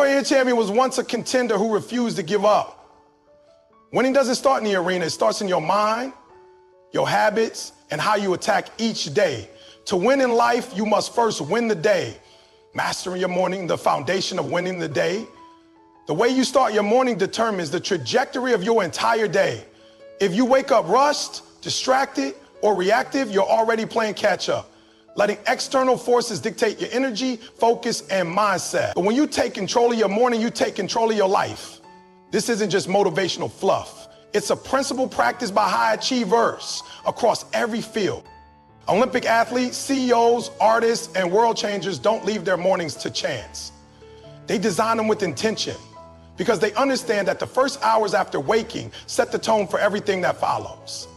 warrior champion was once a contender who refused to give up. Winning doesn't start in the arena. It starts in your mind, your habits, and how you attack each day. To win in life, you must first win the day. Mastering your morning, the foundation of winning the day. The way you start your morning determines the trajectory of your entire day. If you wake up rushed, distracted, or reactive, you're already playing catch up, letting external forces dictate your energy, focus, and mindset. But when you take control of your morning, you take control of your life. This isn't just motivational fluff. It's a principle practiced by high achievers across every field. Olympic athletes, CEOs, artists, and world changers don't leave their mornings to chance. They design them with intention because they understand that the first hours after waking set the tone for everything that follows.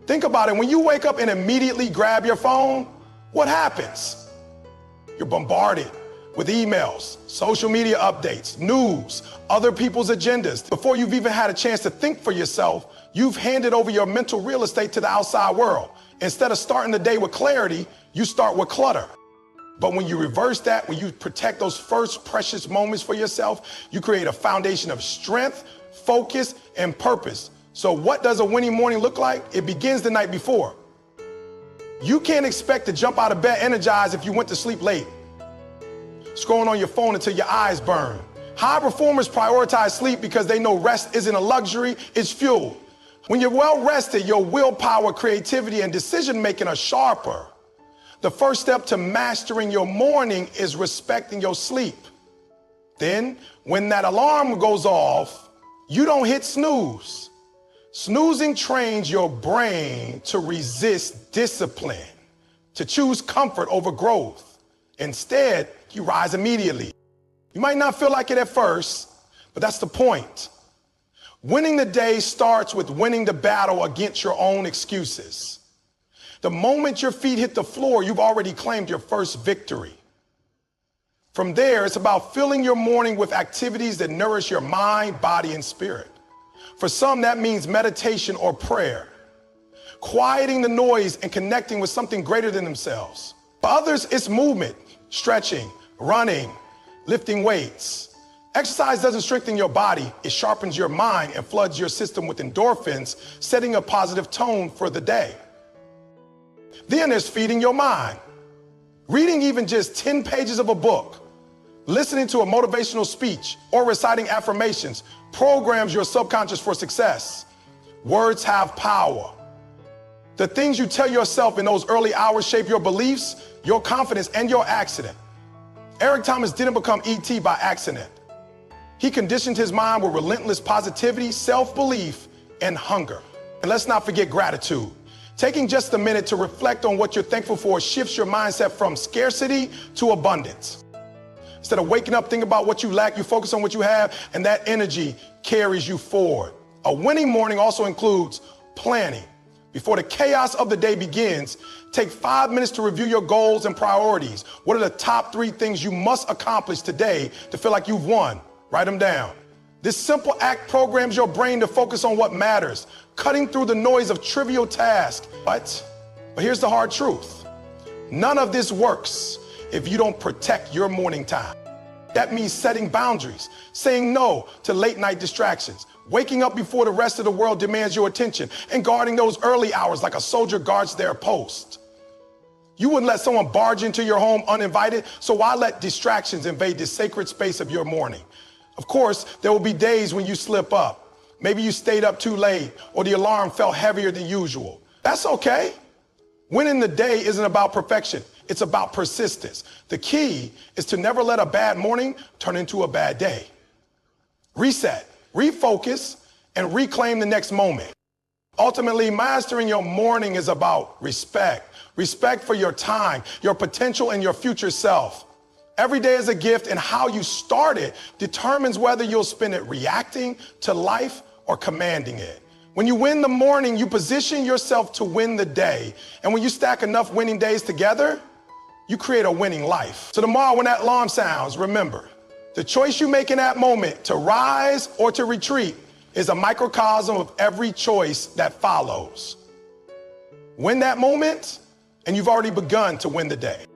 Think about it. When you wake up and immediately grab your phone, what happens? You're bombarded with emails, social media updates, news, other people's agendas. Before you've even had a chance to think for yourself, you've handed over your mental real estate to the outside world. Instead of starting the day with clarity, you start with clutter. But when you reverse that, when you protect those first precious moments for yourself, you create a foundation of strength, focus, and purpose. So what does a winning morning look like? It begins the night before. You can't expect to jump out of bed energized if you went to sleep late, scrolling on your phone until your eyes burn. High performers prioritize sleep because they know rest isn't a luxury, it's fuel. When you're well rested, your willpower, creativity, and decision-making are sharper. The first step to mastering your morning is respecting your sleep. Then, when that alarm goes off, you don't hit snooze. Snoozing trains your brain to resist discipline, to choose comfort over growth. Instead, you rise immediately. You might not feel like it at first, but that's the point. Winning the day starts with winning the battle against your own excuses. The moment your feet hit the floor, you've already claimed your first victory. From there, it's about filling your morning with activities that nourish your mind, body, and spirit. For some, that means meditation or prayer, quieting the noise and connecting with something greater than themselves. For others, it's movement, stretching, running, lifting weights. Exercise doesn't strengthen your body, it sharpens your mind and floods your system with endorphins, setting a positive tone for the day. Then there's feeding your mind. Reading even just 10 pages of a book, listening to a motivational speech, or reciting affirmations programs your subconscious for success. Words have power. The things you tell yourself in those early hours shape your beliefs, your confidence, and your accident. Eric Thomas didn't become E.T. by accident. He conditioned his mind with relentless positivity, self-belief, and hunger. And let's not forget gratitude. Taking just a minute to reflect on what you're thankful for shifts your mindset from scarcity to abundance. Instead of waking up thinking about what you lack, you focus on what you have, and that energy carries you forward. A winning morning also includes planning. Before the chaos of the day begins, take 5 minutes to review your goals and priorities. What are the top 3 things you must accomplish today to feel like you've won? Write them down. This simple act programs your brain to focus on what matters, cutting through the noise of trivial tasks. But here's the hard truth. None of this works if you don't protect your morning time. That means setting boundaries, saying no to late night distractions, waking up before the rest of the world demands your attention, and guarding those early hours like a soldier guards their post. You wouldn't let someone barge into your home uninvited, so why let distractions invade the sacred space of your morning? Of course, there will be days when you slip up. Maybe you stayed up too late, or the alarm felt heavier than usual. That's okay. Winning the day isn't about perfection. It's about persistence. The key is to never let a bad morning turn into a bad day. Reset, refocus, and reclaim the next moment. Ultimately, mastering your morning is about respect. Respect for your time, your potential, and your future self. Every day is a gift, and how you start it determines whether you'll spend it reacting to life or commanding it. When you win the morning, you position yourself to win the day. And when you stack enough winning days together, you create a winning life. So tomorrow when that alarm sounds, remember, the choice you make in that moment to rise or to retreat is a microcosm of every choice that follows. Win that moment, and you've already begun to win the day.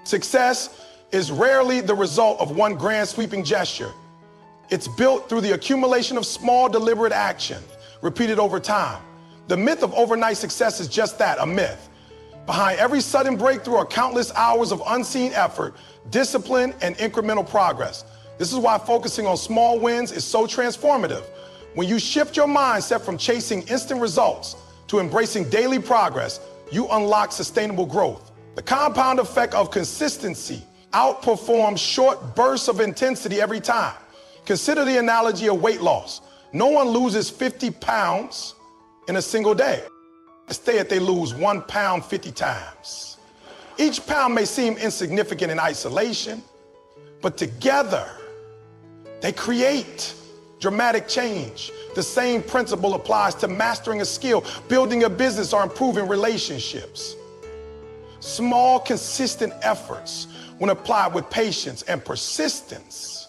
Success is rarely the result of one grand sweeping gesture. It's built through the accumulation of small deliberate action, repeated over time. The myth of overnight success is just that, a myth. Behind every sudden breakthrough are countless hours of unseen effort, discipline, and incremental progress. This is why focusing on small wins is so transformative. When you shift your mindset from chasing instant results to embracing daily progress, you unlock sustainable growth. The compound effect of consistency outperforms short bursts of intensity every time. Consider the analogy of weight loss. No one loses 50 pounds in a single day. Instead, they lose 1 pound 50 times. Each pound may seem insignificant in isolation, but together they create dramatic change. The same principle applies to mastering a skill, building a business, or improving relationships. Small, consistent efforts, when applied with patience and persistence,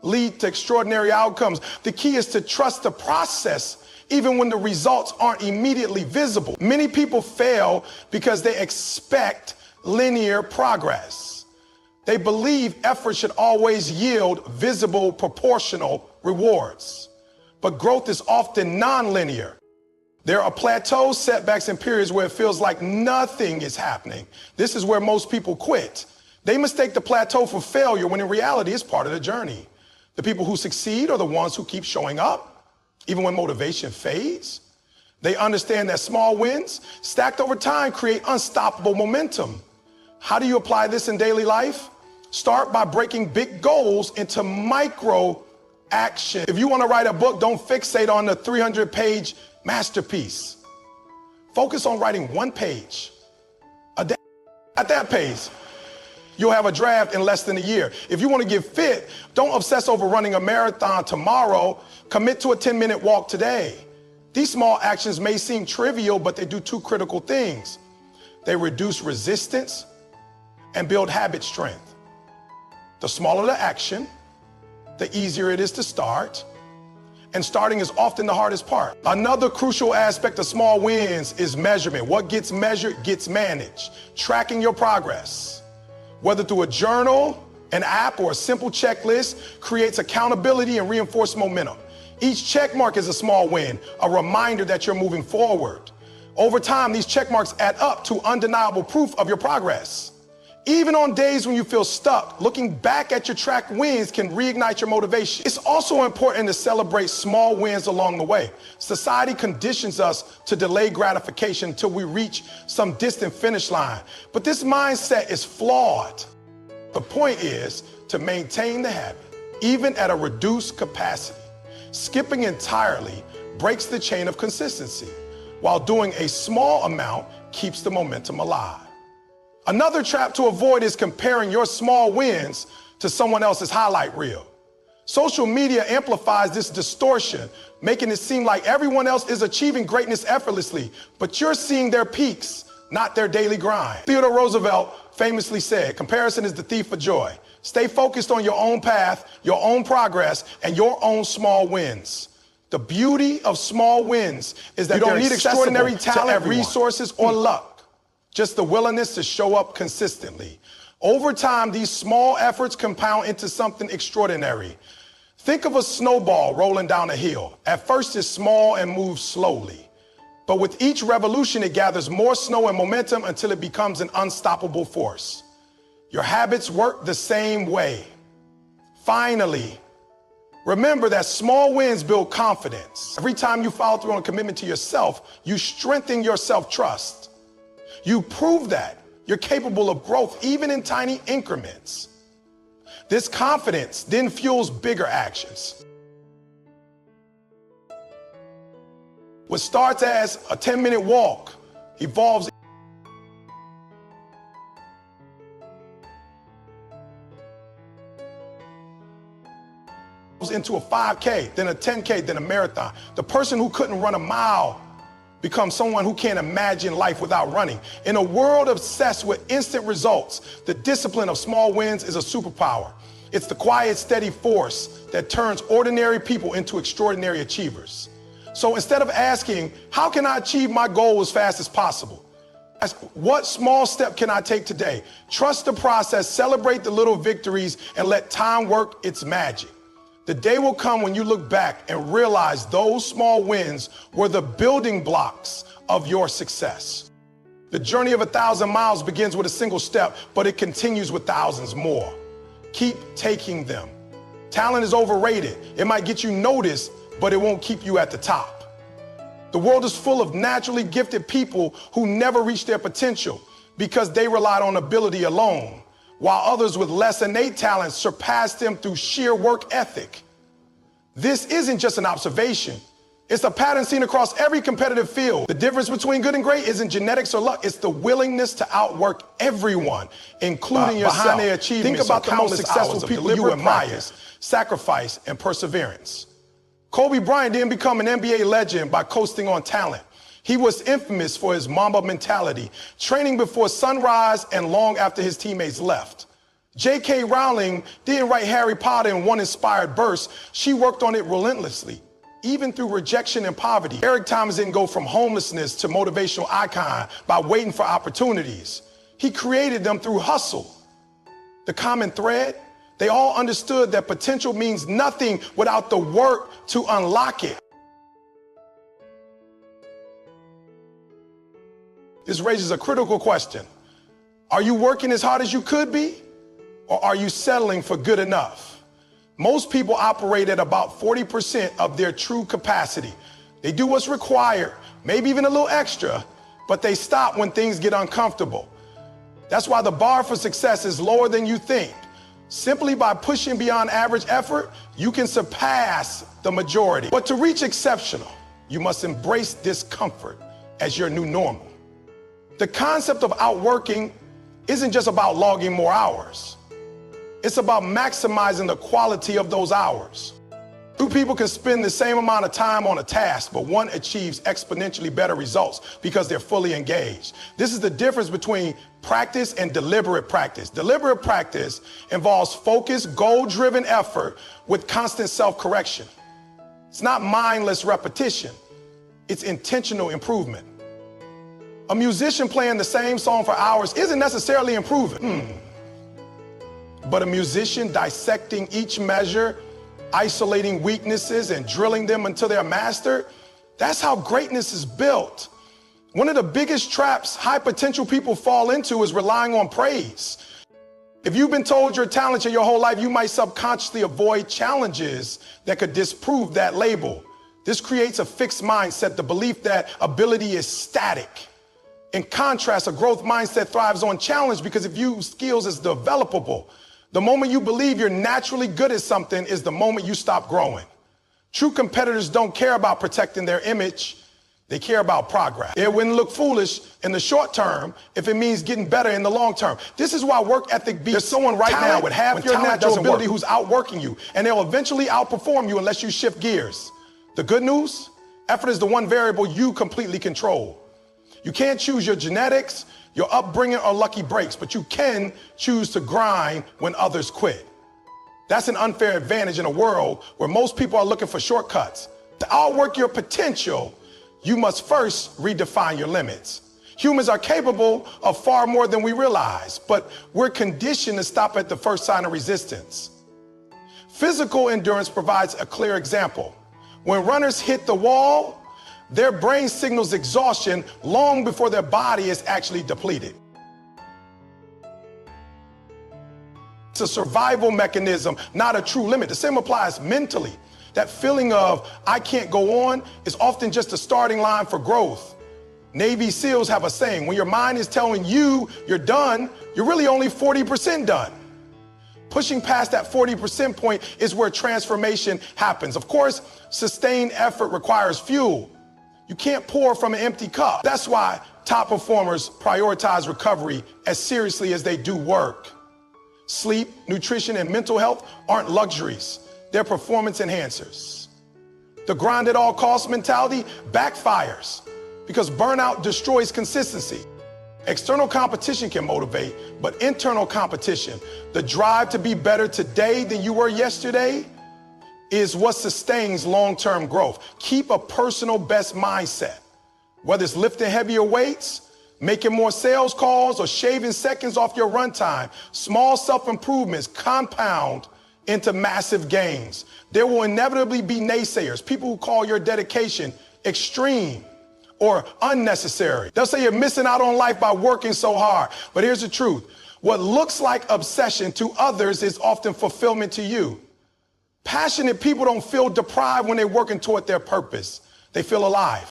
lead to extraordinary outcomes. The key is to trust the process even when the results aren't immediately visible. Many people fail because they expect linear progress. They believe effort should always yield visible, proportional rewards. But growth is often non-linear. There are plateaus, setbacks, and periods where it feels like nothing is happening. This is where most people quit. They mistake the plateau for failure when in reality it's part of the journey. The people who succeed are the ones who keep showing up, even when motivation fades. They understand that small wins, stacked over time, create unstoppable momentum. How do you apply this in daily life? Start by breaking big goals into micro action. If you want to write a book, don't fixate on the 300-page masterpiece. Focus on writing 1 page a day. At that pace, you'll have a draft in less than a year. If you want to get fit, don't obsess over running a marathon tomorrow. Commit to a 10-minute walk today. These small actions may seem trivial, but they do 2 critical things. They reduce resistance and build habit strength. The smaller the action, the easier it is to start. And starting is often the hardest part. Another crucial aspect of small wins is measurement. What gets measured gets managed. Tracking your progress, whether through a journal, an app, or a simple checklist, creates accountability and reinforces momentum. Each check mark is a small win, a reminder that you're moving forward. Over time, these check marks add up to undeniable proof of your progress. Even on days when you feel stuck, looking back at your tracked wins can reignite your motivation. It's also important to celebrate small wins along the way. Society conditions us to delay gratification until we reach some distant finish line. But this mindset is flawed. The point is to maintain the habit, even at a reduced capacity. Skipping entirely breaks the chain of consistency, while doing a small amount keeps the momentum alive. Another trap to avoid is comparing your small wins to someone else's highlight reel. Social media amplifies this distortion, making it seem like everyone else is achieving greatness effortlessly, but you're seeing their peaks, not their daily grind. Theodore Roosevelt famously said, "Comparison is the thief of joy." Stay focused on your own path, your own progress, and your own small wins. The beauty of small wins is that you don't need extraordinary talent, resources, or luck. Just the willingness to show up consistently. Over time, these small efforts compound into something extraordinary. Think of a snowball rolling down a hill. At first, it's small and moves slowly. But with each revolution, it gathers more snow and momentum until it becomes an unstoppable force. Your habits work the same way. Finally, remember that small wins build confidence. Every time you follow through on a commitment to yourself, you strengthen your self-trust. You prove that you're capable of growth even in tiny increments. This confidence then fuels bigger actions. What starts as a 10-minute walk evolves into a 5K, then a 10K, then a marathon. The person who couldn't run a mile becomes someone who can't imagine life without running. In a world obsessed with instant results, the discipline of small wins is a superpower. It's the quiet, steady force that turns ordinary people into extraordinary achievers. So instead of asking, how can I achieve my goal as fast as possible? Ask, what small step can I take today? Trust the process, celebrate the little victories, and let time work its magic. The day will come when you look back and realize those small wins were the building blocks of your success. The journey of 1,000 miles begins with a single step, but it continues with thousands more. Keep taking them. Talent is overrated. It might get you noticed, but it won't keep you at the top. The world is full of naturally gifted people who never reach their potential because they relied on ability alone, while others with less innate talent surpassed them through sheer work ethic. This isn't just an observation. It's a pattern seen across every competitive field. The difference between good and great isn't genetics or luck. It's the willingness to outwork everyone, including yourself. Behind their achievements, think about the most successful people you admire, sacrifice, and perseverance. Kobe Bryant didn't become an NBA legend by coasting on talent. He was infamous for his Mamba mentality, training before sunrise and long after his teammates left. J.K. Rowling didn't write Harry Potter in one inspired burst. She worked on it relentlessly, even through rejection and poverty. Eric Thomas didn't go from homelessness to motivational icon by waiting for opportunities. He created them through hustle. The common thread? They all understood that potential means nothing without the work to unlock it. This raises a critical question. Are you working as hard as you could be, or are you settling for good enough? Most people operate at about 40% of their true capacity. They do what's required, maybe even a little extra, but they stop when things get uncomfortable. That's why the bar for success is lower than you think. Simply by pushing beyond average effort, you can surpass the majority. But to reach exceptional, you must embrace discomfort as your new normal. The concept of outworking isn't just about logging more hours. It's about maximizing the quality of those hours. Two people can spend the same amount of time on a task, but one achieves exponentially better results because they're fully engaged. This is the difference between practice and deliberate practice. Deliberate practice involves focused, goal-driven effort with constant self-correction. It's not mindless repetition. It's intentional improvement. A musician playing the same song for hours isn't necessarily improving. But a musician dissecting each measure, isolating weaknesses and drilling them until they're mastered, that's how greatness is built. One of the biggest traps high potential people fall into is relying on praise. If you've been told you're talented your whole life, you might subconsciously avoid challenges that could disprove that label. This creates a fixed mindset, the belief that ability is static. In contrast, a growth mindset thrives on challenge because it views skills as developable. The moment you believe you're naturally good at something is the moment you stop growing. True competitors don't care about protecting their image. They care about progress. It wouldn't look foolish in the short term if it means getting better in the long term. This is why work ethic beats. There's someone right now with half your natural ability who's outworking you, and they'll eventually outperform you unless you shift gears. The good news? Effort is the one variable you completely control. You can't choose your genetics, your upbringing, or lucky breaks, but you can choose to grind when others quit. That's an unfair advantage in a world where most people are looking for shortcuts. To outwork your potential, you must first redefine your limits. Humans are capable of far more than we realize, but we're conditioned to stop at the first sign of resistance. Physical endurance provides a clear example. When runners hit the wall, their brain signals exhaustion long before their body is actually depleted. It's a survival mechanism, not a true limit. The same applies mentally. That feeling of I can't go on is often just a starting line for growth. Navy SEALs have a saying, when your mind is telling you you're done, you're really only 40% done. Pushing past that 40% point is where transformation happens. Of course, sustained effort requires fuel. You can't pour from an empty cup. That's why top performers prioritize recovery as seriously as they do work. Sleep, nutrition, and mental health aren't luxuries. They're performance enhancers. The grind at all costs mentality backfires because burnout destroys consistency. External competition can motivate, but internal competition, the drive to be better today than you were yesterday, is what sustains long-term growth. Keep a personal best mindset. Whether it's lifting heavier weights, making more sales calls, or shaving seconds off your runtime. Small self-improvements compound into massive gains. There will inevitably be naysayers, people who call your dedication extreme or unnecessary. They'll say you're missing out on life by working so hard. But here's the truth. What looks like obsession to others is often fulfillment to you. Passionate people don't feel deprived when they're working toward their purpose. They feel alive.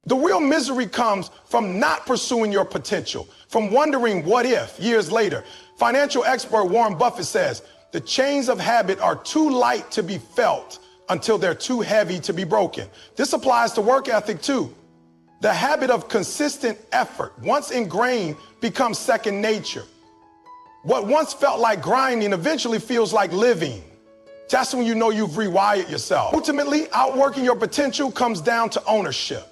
The real misery comes from not pursuing your potential, from wondering what if years later. Financial expert Warren Buffett says, the chains of habit are too light to be felt until they're too heavy to be broken. This applies to work ethic too. The habit of consistent effort, once ingrained, becomes second nature. What once felt like grinding eventually feels like living. That's when you know you've rewired yourself. Ultimately, outworking your potential comes down to ownership.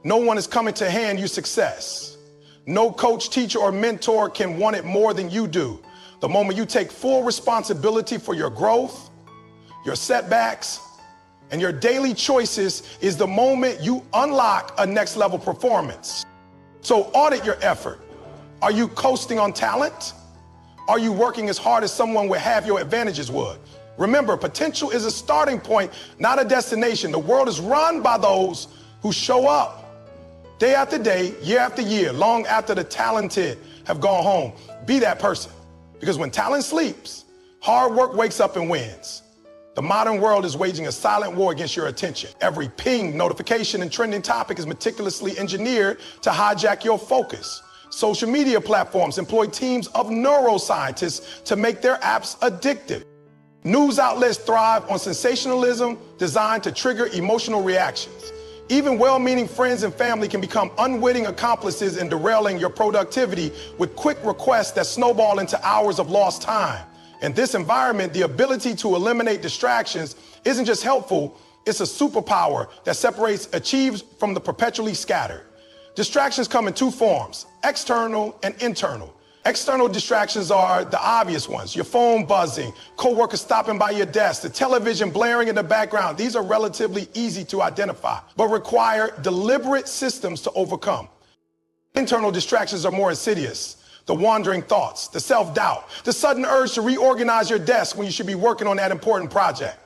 No one is coming to hand you success. No coach, teacher, or mentor can want it more than you do. The moment you take full responsibility for your growth, your setbacks, and your daily choices is the moment you unlock a next level performance. So audit your effort. Are you coasting on talent? Are you working as hard as someone with half your advantages would? Remember, potential is a starting point, not a destination. The world is run by those who show up day after day, year after year, long after the talented have gone home. Be that person. Because when talent sleeps, hard work wakes up and wins. The modern world is waging a silent war against your attention. Every ping, notification, and trending topic is meticulously engineered to hijack your focus. Social media platforms employ teams of neuroscientists to make their apps addictive. News outlets thrive on sensationalism designed to trigger emotional reactions. Even well-meaning friends and family can become unwitting accomplices in derailing your productivity with quick requests that snowball into hours of lost time. In this environment, the ability to eliminate distractions isn't just helpful, it's a superpower that separates achieved from the perpetually scattered. Distractions come in two forms, external and internal. External distractions are the obvious ones, your phone buzzing, coworkers stopping by your desk, the television blaring in the background. These are relatively easy to identify, but require deliberate systems to overcome. Internal distractions are more insidious. The wandering thoughts, the self-doubt, the sudden urge to reorganize your desk when you should be working on that important project.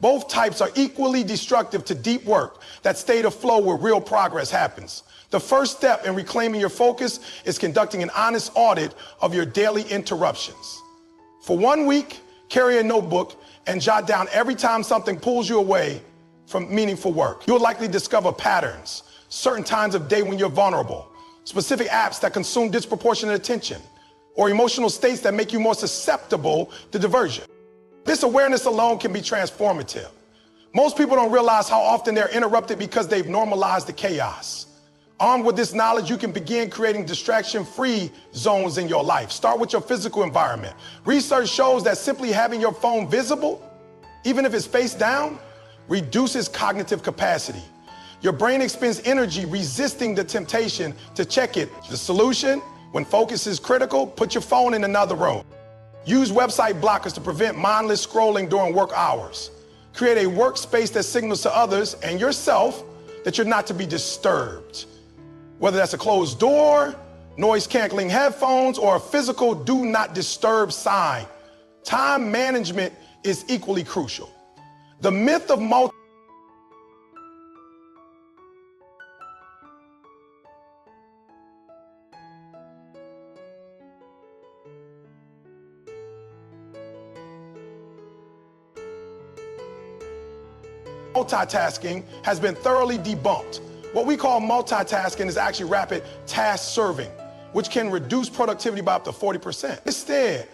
Both types are equally destructive to deep work, that state of flow where real progress happens. The first step in reclaiming your focus is conducting an honest audit of your daily interruptions. For 1 week, carry a notebook and jot down every time something pulls you away from meaningful work. You'll likely discover patterns, certain times of day when you're vulnerable, specific apps that consume disproportionate attention, or emotional states that make you more susceptible to diversion. This awareness alone can be transformative. Most people don't realize how often they're interrupted because they've normalized the chaos. Armed with this knowledge, you can begin creating distraction-free zones in your life. Start with your physical environment. Research shows that simply having your phone visible, even if it's face down, reduces cognitive capacity. Your brain expends energy resisting the temptation to check it. The solution, when focus is critical, put your phone in another room. Use website blockers to prevent mindless scrolling during work hours. Create a workspace that signals to others and yourself that you're not to be disturbed. Whether that's a closed door, noise-canceling headphones, or a physical do not disturb sign, time management is equally crucial. The myth of multitasking has been thoroughly debunked. What we call multitasking is actually rapid task serving, which can reduce productivity by up to 40%. Instead,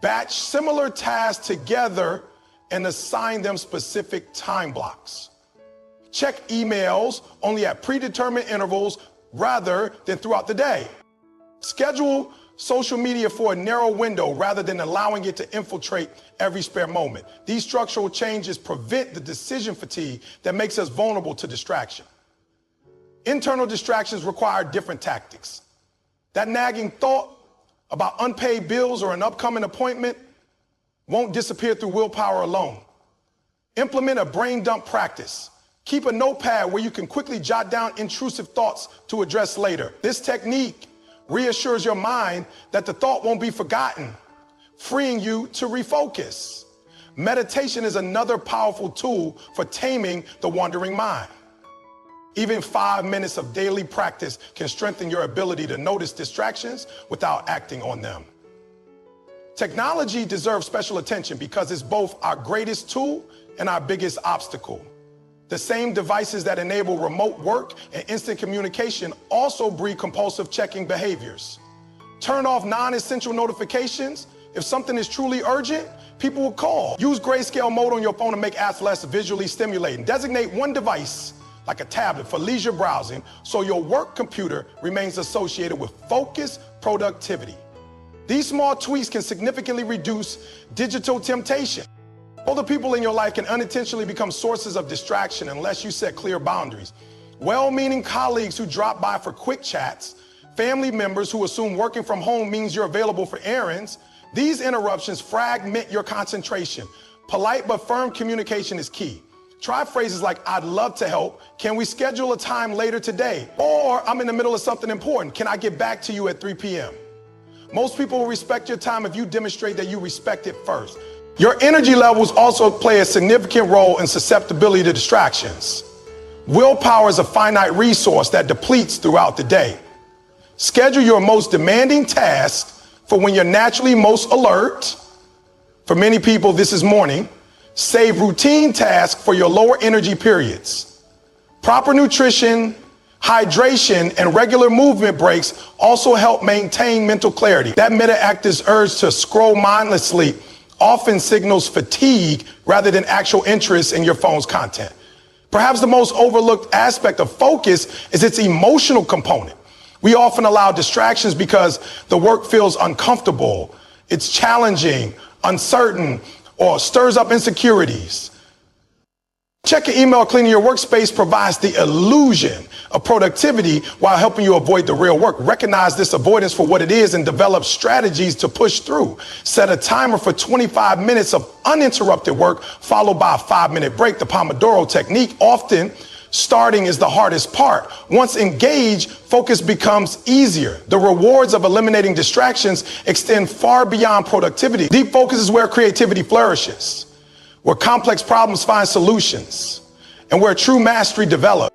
batch similar tasks together and assign them specific time blocks. Check emails only at predetermined intervals rather than throughout the day. Schedule social media for a narrow window rather than allowing it to infiltrate every spare moment. These structural changes prevent the decision fatigue that makes us vulnerable to distraction. Internal distractions require different tactics. That nagging thought about unpaid bills or an upcoming appointment won't disappear through willpower alone. Implement a brain dump practice. Keep a notepad where you can quickly jot down intrusive thoughts to address later. This technique reassures your mind that the thought won't be forgotten, freeing you to refocus. Meditation is another powerful tool for taming the wandering mind. Even 5 minutes of daily practice can strengthen your ability to notice distractions without acting on them. Technology deserves special attention because it's both our greatest tool and our biggest obstacle. The same devices that enable remote work and instant communication also breed compulsive checking behaviors. Turn off non-essential notifications. If something is truly urgent, people will call. Use grayscale mode on your phone to make apps less visually stimulating. Designate one device, like a tablet, for leisure browsing so your work computer remains associated with focused productivity. These small tweaks can significantly reduce digital temptation. Other people in your life can unintentionally become sources of distraction unless you set clear boundaries. Well-meaning colleagues who drop by for quick chats, family members who assume working from home means you're available for errands. These interruptions fragment your concentration. Polite but firm communication is key. Try phrases like, "I'd love to help. Can we schedule a time later today?" Or, "I'm in the middle of something important. Can I get back to you at 3 p.m.? Most people will respect your time if you demonstrate that you respect it first. Your energy levels also play a significant role in susceptibility to distractions. Willpower is a finite resource that depletes throughout the day. Schedule your most demanding tasks for when you're naturally most alert. For many people, this is morning. Save routine tasks for your lower energy periods. Proper nutrition, hydration, and regular movement breaks also help maintain mental clarity. That meta-active urge to scroll mindlessly often signals fatigue rather than actual interest in your phone's content. Perhaps the most overlooked aspect of focus is its emotional component. We often allow distractions because the work feels uncomfortable, it's challenging, uncertain, or stirs up insecurities. Checking email or cleaning your workspace provides the illusion of productivity while helping you avoid the real work. Recognize this avoidance for what it is and develop strategies to push through. Set a timer for 25 minutes of uninterrupted work, followed by a 5-minute break, the Pomodoro technique. Often, starting is the hardest part. Once engaged, focus becomes easier. The rewards of eliminating distractions extend far beyond productivity. Deep focus is where creativity flourishes, where complex problems find solutions, and where true mastery develops.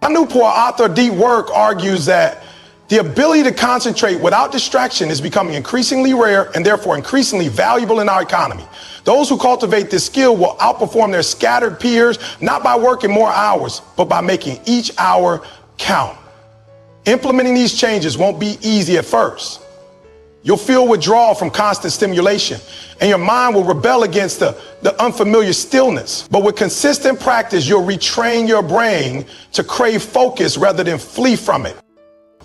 Newport author D. Work argues that the ability to concentrate without distraction is becoming increasingly rare and therefore increasingly valuable in our economy. Those who cultivate this skill will outperform their scattered peers, not by working more hours, but by making each hour count. Implementing these changes won't be easy at first. You'll feel withdrawal from constant stimulation, and your mind will rebel against the unfamiliar stillness. But with consistent practice, you'll retrain your brain to crave focus rather than flee from it.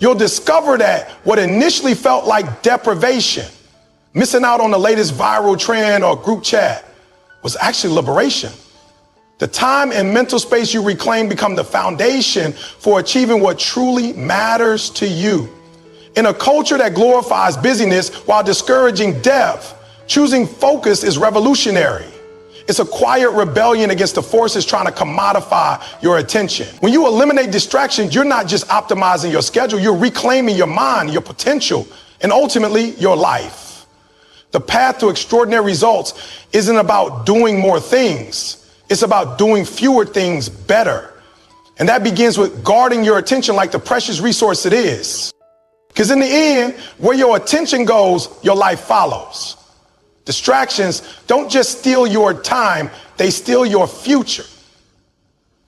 You'll discover that what initially felt like deprivation, missing out on the latest viral trend or group chat, was actually liberation. The time and mental space you reclaim become the foundation for achieving what truly matters to you. In a culture that glorifies busyness while discouraging depth, choosing focus is revolutionary. It's a quiet rebellion against the forces trying to commodify your attention. When you eliminate distractions, you're not just optimizing your schedule, you're reclaiming your mind, your potential, and ultimately your life. The path to extraordinary results isn't about doing more things. It's about doing fewer things better. And that begins with guarding your attention like the precious resource it is. Because in the end, where your attention goes, your life follows. Distractions don't just steal your time, they steal your future.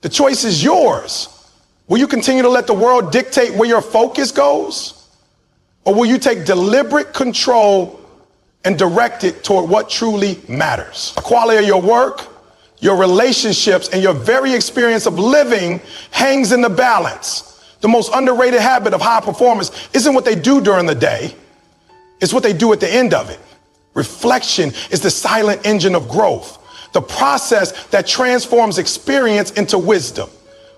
The choice is yours. Will you continue to let the world dictate where your focus goes? Or will you take deliberate control and direct it toward what truly matters? The quality of your work, your relationships, and your very experience of living hangs in the balance. The most underrated habit of high performance isn't what they do during the day, it's what they do at the end of it. Reflection is the silent engine of growth, the process that transforms experience into wisdom.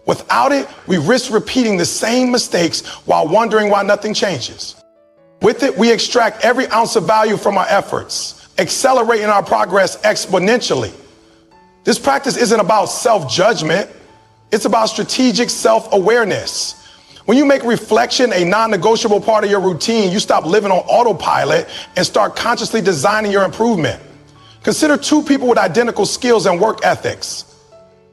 Without it, we risk repeating the same mistakes while wondering why nothing changes. With it, we extract every ounce of value from our efforts, accelerating our progress exponentially. This practice isn't about self-judgment, It's about strategic self-awareness. When you make reflection a non-negotiable part of your routine, you stop living on autopilot and start consciously designing your improvement. Consider two people with identical skills and work ethics.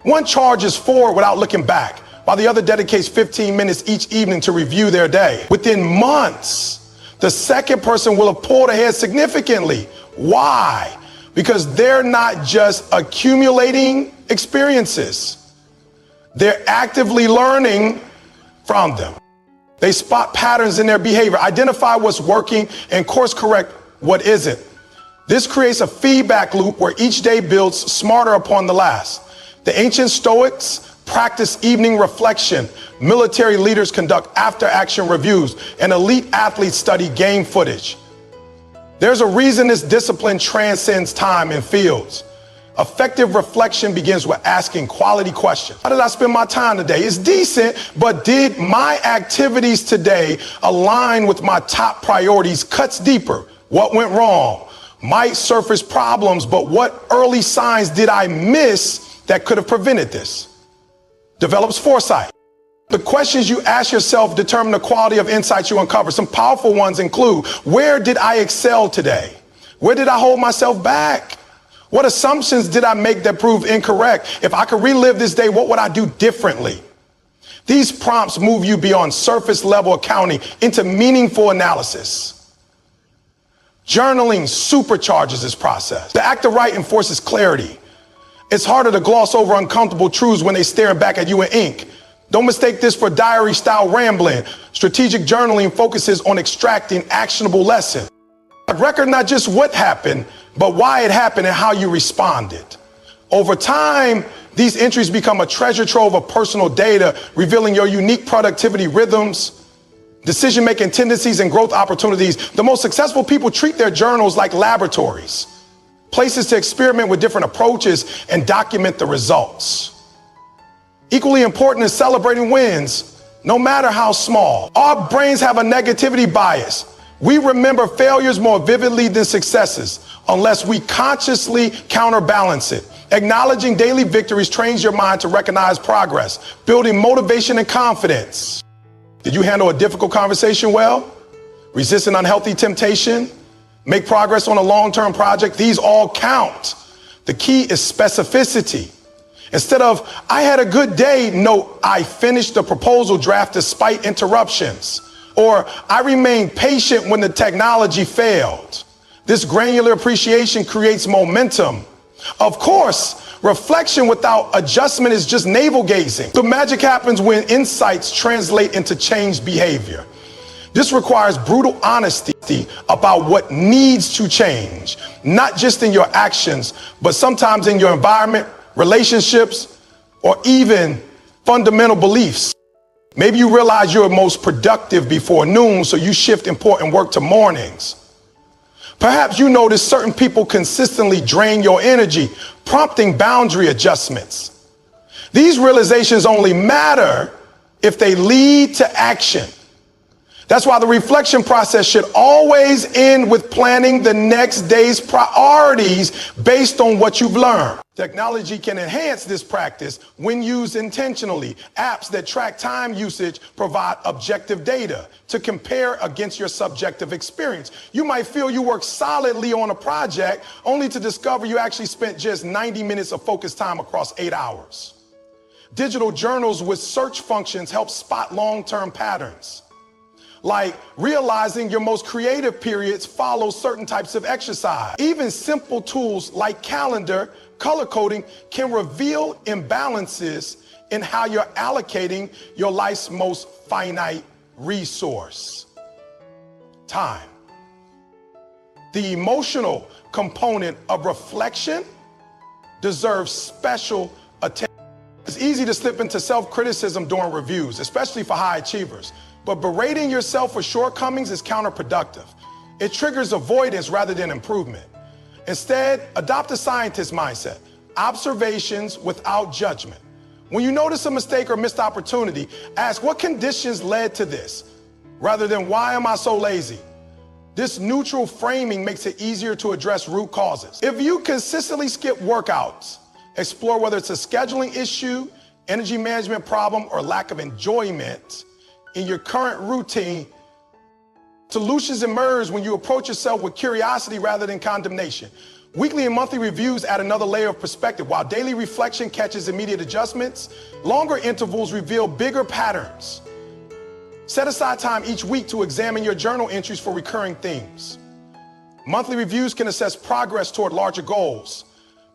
One charges forward without looking back, while the other dedicates 15 minutes each evening to review their day. Within months, the second person will have pulled ahead significantly. Why? Because they're not just accumulating experiences. They're actively learning from them. They spot patterns in their behavior, identify what's working, and course correct what isn't. This creates a feedback loop where each day builds smarter upon the last. The ancient Stoics practice evening reflection. Military leaders conduct after-action reviews, and elite athletes study game footage. There's a reason this discipline transcends time and fields. Effective reflection begins with asking quality questions. How did I spend my time today? It's decent, but did my activities today align with my top priorities? Cuts deeper. What went wrong? Might surface problems, but what early signs did I miss that could have prevented this? Develops foresight. The questions you ask yourself determine the quality of insights you uncover. Some powerful ones include, where did I excel today? Where did I hold myself back? What assumptions did I make that proved incorrect? If I could relive this day, what would I do differently? These prompts move you beyond surface level accounting into meaningful analysis. Journaling supercharges this process. The act of writing enforces clarity. It's harder to gloss over uncomfortable truths when they're staring back at you in ink. Don't mistake this for diary style rambling. Strategic journaling focuses on extracting actionable lessons. Record not just what happened, but why it happened and how you responded. Over time, these entries become a treasure trove of personal data, revealing your unique productivity rhythms, decision-making tendencies, and growth opportunities. The most successful people treat their journals like laboratories, places to experiment with different approaches and document the results. Equally important is celebrating wins, no matter how small. Our brains have a negativity bias. We remember failures more vividly than successes unless we consciously counterbalance it. Acknowledging daily victories trains your mind to recognize progress, building motivation and confidence. Did you handle a difficult conversation well? Resist an unhealthy temptation? Make progress on a long-term project? These all count. The key is specificity. Instead of, I had a good day, note, I finished the proposal draft despite interruptions. Or, I remained patient when the technology failed. This granular appreciation creates momentum. Of course, reflection without adjustment is just navel gazing. The magic happens when insights translate into changed behavior. This requires brutal honesty about what needs to change, not just in your actions, but sometimes in your environment, relationships, or even fundamental beliefs. Maybe you realize you're most productive before noon, so you shift important work to mornings. Perhaps you notice certain people consistently drain your energy, prompting boundary adjustments. These realizations only matter if they lead to action. That's why the reflection process should always end with planning the next day's priorities based on what you've learned. Technology can enhance this practice when used intentionally. Apps that track time usage provide objective data to compare against your subjective experience. You might feel you worked solidly on a project only to discover you actually spent just 90 minutes of focused time across 8 hours. Digital journals with search functions help spot long-term patterns, like realizing your most creative periods follow certain types of exercise. Even simple tools like calendar, color coding can reveal imbalances in how you're allocating your life's most finite resource, time. The emotional component of reflection deserves special attention. It's easy to slip into self-criticism during reviews, especially for high achievers. But berating yourself for shortcomings is counterproductive. It triggers avoidance rather than improvement. Instead, adopt a scientist mindset. Observations without judgment. When you notice a mistake or missed opportunity, ask what conditions led to this, rather than why am I so lazy? This neutral framing makes it easier to address root causes. If you consistently skip workouts, explore whether it's a scheduling issue, energy management problem, or lack of enjoyment in your current routine, solutions emerge when you approach yourself with curiosity rather than condemnation. Weekly and monthly reviews add another layer of perspective. While daily reflection catches immediate adjustments, longer intervals reveal bigger patterns. Set aside time each week to examine your journal entries for recurring themes. Monthly reviews can assess progress toward larger goals,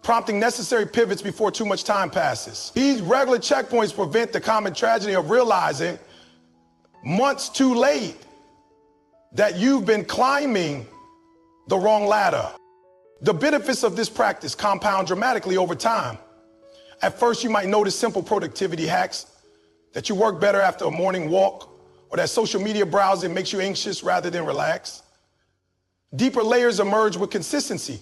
prompting necessary pivots before too much time passes. These regular checkpoints prevent the common tragedy of realizing months too late that you've been climbing the wrong ladder. The benefits of this practice compound dramatically over time. At first, you might notice simple productivity hacks, that you work better after a morning walk, or that social media browsing makes you anxious rather than relaxed. Deeper layers emerge with consistency.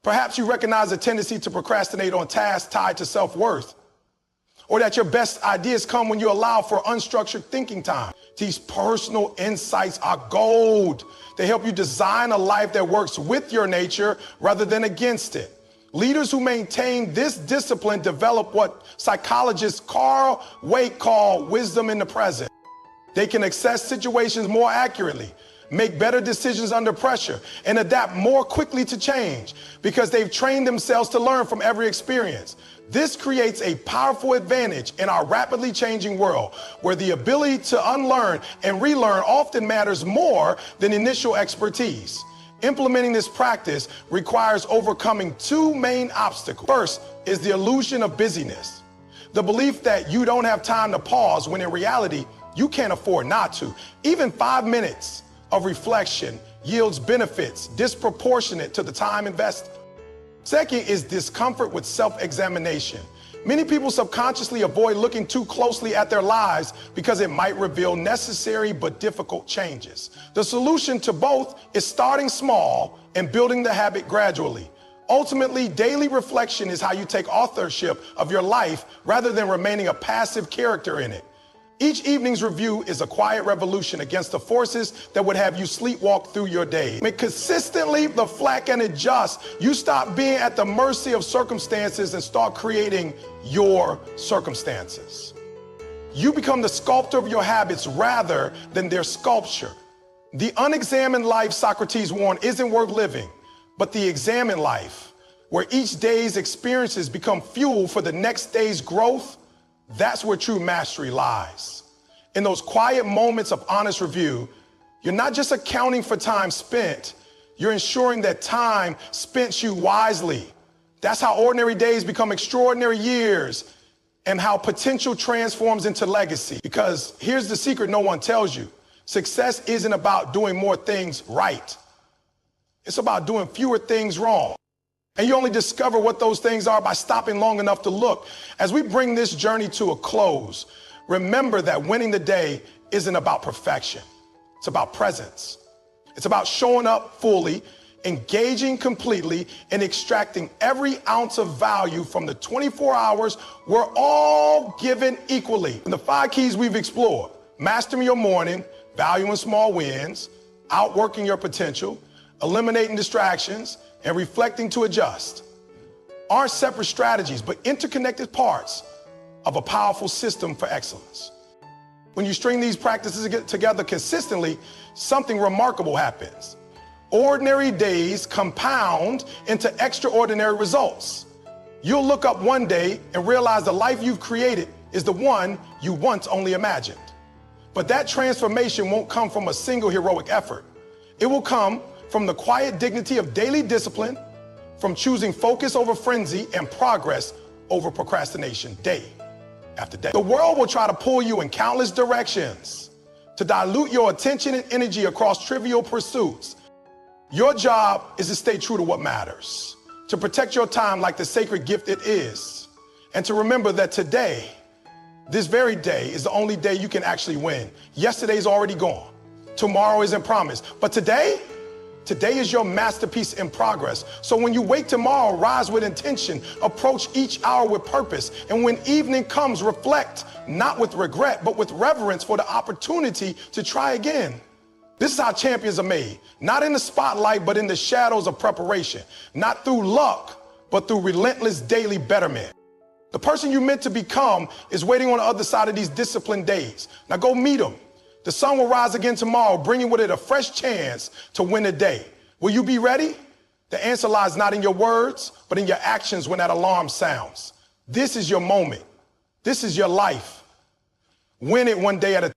Perhaps you recognize a tendency to procrastinate on tasks tied to self-worth, or that your best ideas come when you allow for unstructured thinking time. These personal insights are gold. They help you design a life that works with your nature rather than against it. Leaders who maintain this discipline develop what psychologist Carl Waite called wisdom in the present. They can assess situations more accurately, make better decisions under pressure, and adapt more quickly to change because they've trained themselves to learn from every experience. This creates a powerful advantage in our rapidly changing world, where the ability to unlearn and relearn often matters more than initial expertise. Implementing this practice requires overcoming two main obstacles. First is the illusion of busyness, the belief that you don't have time to pause when in reality, you can't afford not to. Even 5 minutes of reflection yields benefits disproportionate to the time invested. Second is discomfort with self-examination. Many people subconsciously avoid looking too closely at their lives because it might reveal necessary but difficult changes. The solution to both is starting small and building the habit gradually. Ultimately, daily reflection is how you take authorship of your life rather than remaining a passive character in it. Each evening's review is a quiet revolution against the forces that would have you sleepwalk through your day. Consistently reflect and adjust. You stop being at the mercy of circumstances and start creating your circumstances. You become the sculptor of your habits rather than their sculpture. The unexamined life, Socrates warned, isn't worth living, but the examined life, where each day's experiences become fuel for the next day's growth, that's where true mastery lies. In those quiet moments of honest review, you're not just accounting for time spent, you're ensuring that time spent you wisely. That's how ordinary days become extraordinary years and how potential transforms into legacy. Because here's the secret no one tells you. Success isn't about doing more things right. It's about doing fewer things wrong. And you only discover what those things are by stopping long enough to look. As we bring this journey to a close, remember that winning the day isn't about perfection. It's about presence. It's about showing up fully, engaging completely, and extracting every ounce of value from the 24 hours we're all given equally. And the 5 keys we've explored: mastering your morning, valuing small wins, outworking your potential, eliminating distractions, and reflecting to adjust, aren't separate strategies, but interconnected parts of a powerful system for excellence. When you string these practices together consistently, something remarkable happens. Ordinary days compound into extraordinary results. You'll look up one day and realize the life you've created is the one you once only imagined. But that transformation won't come from a single heroic effort. It will come from the quiet dignity of daily discipline, from choosing focus over frenzy and progress over procrastination day after day. The world will try to pull you in countless directions to dilute your attention and energy across trivial pursuits. Your job is to stay true to what matters, to protect your time like the sacred gift it is, and to remember that today, this very day, is the only day you can actually win. Yesterday's already gone. Tomorrow isn't promised. But today is your masterpiece in progress. So when you wake tomorrow, rise with intention, approach each hour with purpose. And when evening comes, reflect, not with regret, but with reverence for the opportunity to try again. This is how champions are made, not in the spotlight, but in the shadows of preparation, not through luck, but through relentless daily betterment. The person you meant to become is waiting on the other side of these disciplined days. Now go meet him. The sun will rise again tomorrow, bringing with it a fresh chance to win the day. Will you be ready? The answer lies not in your words, but in your actions when that alarm sounds. This is your moment. This is your life. Win it one day at a time.